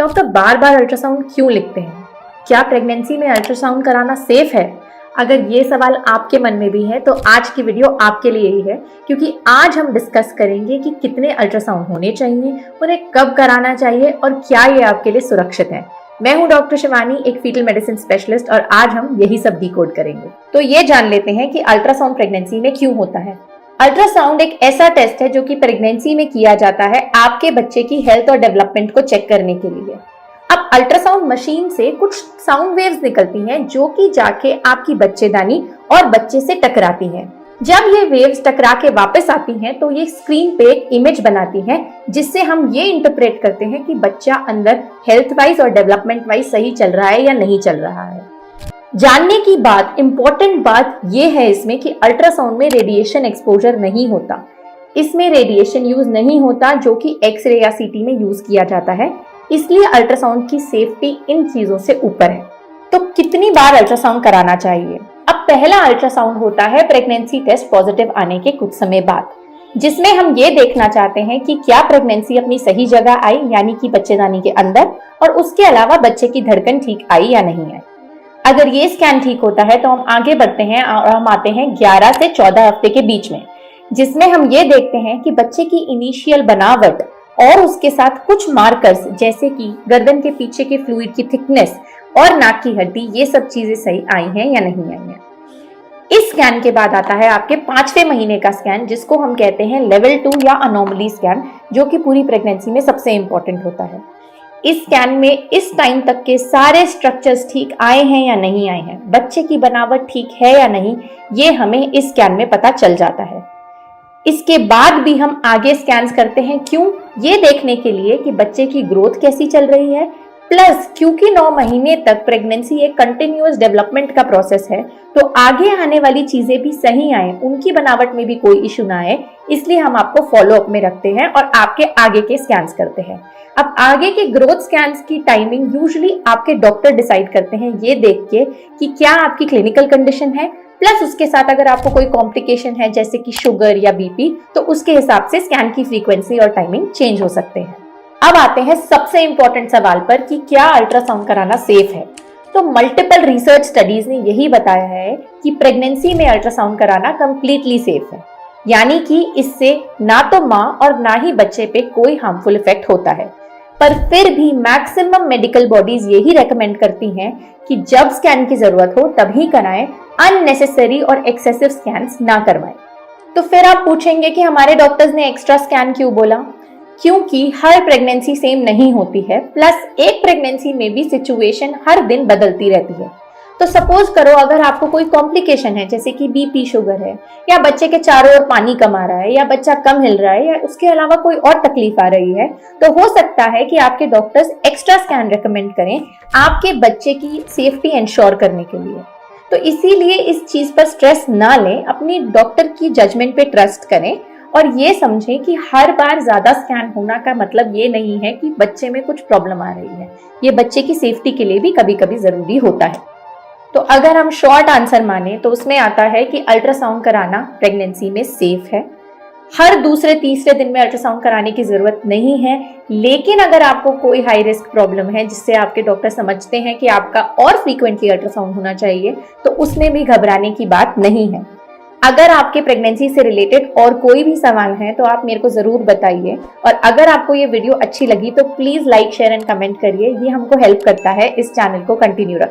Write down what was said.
Doctor बार बार ultrasound क्यों लिखते हैं? क्या प्रेगनेंसी में अल्ट्रासाउंड कराना सेफ है? अगर ये सवाल आपके मन में भी है तो आज की वीडियो आपके लिए ही है, क्योंकि आज हम डिस्कस करेंगे कि कितने अल्ट्रासाउंड होने चाहिए, उन्हें कब कराना चाहिए और क्या ये आपके लिए सुरक्षित है। मैं हूं डॉक्टर शिवानी, एक फीटल मेडिसिन स्पेशलिस्ट, और आज हम यही सब डिकोड करेंगे। तो ये जान लेते हैं कि अल्ट्रासाउंड प्रेगनेंसी में क्यों होता है। अल्ट्रासाउंड एक ऐसा टेस्ट है जो कि प्रेगनेंसी में किया जाता है आपके बच्चे की हेल्थ और डेवलपमेंट को चेक करने के लिए। अब अल्ट्रासाउंड मशीन से कुछ साउंड वेव्स निकलती हैं जो कि जाके आपकी बच्चेदानी और बच्चे से टकराती हैं। जब ये वेव्स टकरा के वापस आती हैं तो ये स्क्रीन पे एक इमेज बनाती हैं, जिससे हम ये इंटरप्रेट करते हैं कि बच्चा अंदर हेल्थ वाइज और डेवलपमेंट वाइज सही चल रहा है या नहीं चल रहा है। जानने की बात, इंपॉर्टेंट बात ये है इसमें कि अल्ट्रासाउंड में रेडिएशन एक्सपोजर नहीं होता। इसमें रेडिएशन यूज नहीं होता जो कि एक्सरे या सीटी में यूज किया जाता है, इसलिए अल्ट्रासाउंड की सेफ्टी इन चीजों से ऊपर है। तो कितनी बार अल्ट्रासाउंड कराना चाहिए? अब पहला अल्ट्रासाउंड होता है प्रेगनेंसी टेस्ट पॉजिटिव आने के कुछ समय बाद, जिसमें हम ये देखना चाहते हैं कि क्या प्रेगनेंसी अपनी सही जगह आई, यानी कि बच्चेदानी के अंदर, और उसके अलावा बच्चे की धड़कन ठीक आई या नहीं आई। अगर ये स्कैन ठीक होता है तो हम आगे बढ़ते हैं और हम आते हैं 11 से 14 हफ्ते के बीच में, जिसमें हम ये देखते हैं कि बच्चे की इनिशियल बनावट और उसके साथ कुछ मार्कर्स जैसे कि गर्दन के पीछे के फ्लूइड की थिकनेस और नाक की हड्डी, ये सब चीजें सही आई हैं या नहीं आई हैं। इस स्कैन के बाद आता है आपके 5वें महीने का स्कैन, जिसको हम कहते हैं लेवल 2 या अनोमली स्कैन, जो कि पूरी प्रेगनेंसी में सबसे इंपॉर्टेंट होता है। इस स्कैन में इस टाइम तक के सारे स्ट्रक्चर्स ठीक आए हैं या नहीं आए हैं, बच्चे की बनावट ठीक है या नहीं, ये हमें इस स्कैन में पता चल जाता है। इसके बाद भी हम आगे स्कैन्स करते हैं, क्यों? ये देखने के लिए कि बच्चे की ग्रोथ कैसी चल रही है, प्लस क्योंकि 9 महीने तक प्रेगनेंसी एक कंटिन्यूअस डेवलपमेंट का प्रोसेस है, तो आगे आने वाली चीजें भी सही आए, उनकी बनावट में भी कोई इश्यू ना आए, इसलिए हम आपको फॉलो अप में रखते हैं और आपके आगे के स्कैन्स करते हैं। अब आगे के ग्रोथ स्कैन्स की टाइमिंग यूजुअली आपके डॉक्टर डिसाइड करते हैं, ये देख के कि क्या आपकी क्लिनिकल कंडीशन है, प्लस उसके साथ अगर आपको कोई कॉम्प्लिकेशन है जैसे कि शुगर या बीपी, तो उसके हिसाब से स्कैन की फ्रीक्वेंसी और टाइमिंग चेंज हो सकते हैं। अब आते हैं सबसे इंपॉर्टेंट सवाल पर कि क्या अल्ट्रासाउंड कराना सेफ है। तो मल्टीपल रिसर्च स्टडीज ने यही बताया है कि प्रेगनेंसी में अल्ट्रासाउंड कराना कंप्लीटली सेफ है, यानी कि इससे ना तो माँ और ना ही बच्चे पे कोई हार्मफुल इफेक्ट होता है। पर फिर भी मैक्सिमम मेडिकल बॉडीज यही रेकमेंड करती हैं कि जब स्कैन की जरूरत हो तभी कराएं, अननेसेसरी और एक्सेसिव स्कैन्स ना करवाएं। तो फिर आप पूछेंगे कि हमारे डॉक्टर्स ने एक्स्ट्रा स्कैन क्यों बोला? क्योंकि हर प्रेगनेंसी सेम नहीं होती है, प्लस एक प्रेगनेंसी में भी सिचुएशन हर दिन बदलती रहती है। तो सपोज करो अगर आपको कोई कॉम्प्लिकेशन है जैसे कि बीपी, शुगर है, या बच्चे के चारों ओर पानी कम आ रहा है, या बच्चा कम हिल रहा है, या उसके अलावा कोई और तकलीफ आ रही है, तो हो सकता है कि आपके डॉक्टर्स एक्स्ट्रा स्कैन रेकमेंड करें आपके बच्चे की सेफ्टी इंश्योर करने के लिए। तो इसीलिए इस चीज पर स्ट्रेस ना लें, अपनी डॉक्टर की जजमेंट पे ट्रस्ट करें और ये समझें कि हर बार ज्यादा स्कैन होना का मतलब ये नहीं है कि बच्चे में कुछ प्रॉब्लम आ रही है, ये बच्चे की सेफ्टी के लिए भी कभी कभी जरूरी होता है। तो अगर हम शॉर्ट आंसर माने तो उसमें आता है कि अल्ट्रासाउंड कराना प्रेगनेंसी में सेफ है। हर दूसरे तीसरे दिन में अल्ट्रासाउंड कराने की जरूरत नहीं है, लेकिन अगर आपको कोई हाई रिस्क प्रॉब्लम है जिससे आपके डॉक्टर समझते हैं कि आपका और फ्रीक्वेंटली अल्ट्रासाउंड होना चाहिए, तो उसमें भी घबराने की बात नहीं है। अगर आपके प्रेगनेंसी से रिलेटेड और कोई भी सवाल है तो आप मेरे को जरूर बताइए, और अगर आपको ये वीडियो अच्छी लगी तो please like, share and comment करिए, ये हमको हेल्प करता है इस चैनल को कंटिन्यू रखने।